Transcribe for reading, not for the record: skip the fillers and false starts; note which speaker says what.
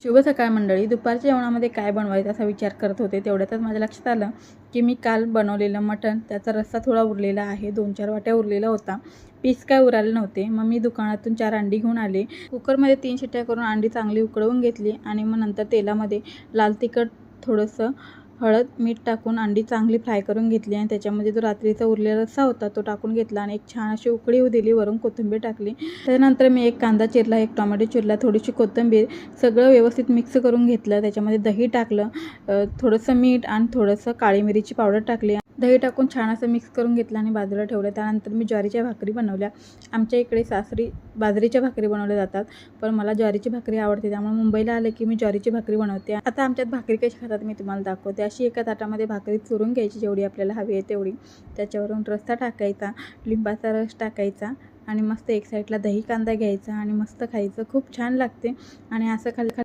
Speaker 1: शुभ सकाळ मंडळी. दुपारच्या जेवणामध्ये काय बनवायचं असा विचार करत होते. तेवढ्यातच माझ्या लक्षात आलं की मी काल बनवलेलं मटण, त्याचा रस्सा थोडा उरलेला आहे. 2-4 वाट्या उरलेला होता. पीस काय उराले नव्हते. मग मी दुकानातून 4 अंडी घेऊन आले. कुकरमध्ये 3 शिट्ट्या करून अंडी चांगली उकळवून घेतली आणि मग नंतर तेलामध्ये लाल तिखट, थोडंसं हळद, मीठ टाकून अंडी चांगली फ्राय करून घेतली आणि त्याच्यामध्ये जो रात्रीचा उरलेला रस्सा होता तो टाकून घेतला आणि एक छान अशी उकळी येऊ दिली. वरून कोथिंबीर टाकली. त्यानंतर मी एक कांदा चिरला, एक टोमॅटो चिरला, थोडीशी कोथिंबीर, सगळं व्यवस्थित मिक्स करून घेतलं. त्याच्यामध्ये दही टाकलं, थोडंसं मीठ आणि थोडंसं काळी मिरीची पावडर टाकली. दही टाकून छान असं मिक्स करून घेतलं आणि बाजूला ठेवलं. त्यानंतर मी ज्वारीच्या भाकरी बनवल्या. आमच्या इकडे सासरी बाजरीच्या भाकरी बनवल्या जातात, पण मला ज्वारीची भाकरी आवडते, त्यामुळे मुंबईला आले की मी ज्वारीची भाकरी बनवते. आता आमच्यात भाकरी कशी खातात मी तुम्हाला दाखवते. अशी एका ताटामध्ये भाकरी चुरून घ्यायची, जेवढी आपल्याला हवी आहे तेवढी. त्याच्यावरून रस्सा टाकायचा, लिंबाचा रस टाकायचा आणि मस्त एक साईडला दही कांदा घ्यायचा आणि मस्त खायचं. खूप छान लागते आणि असं खाल्लं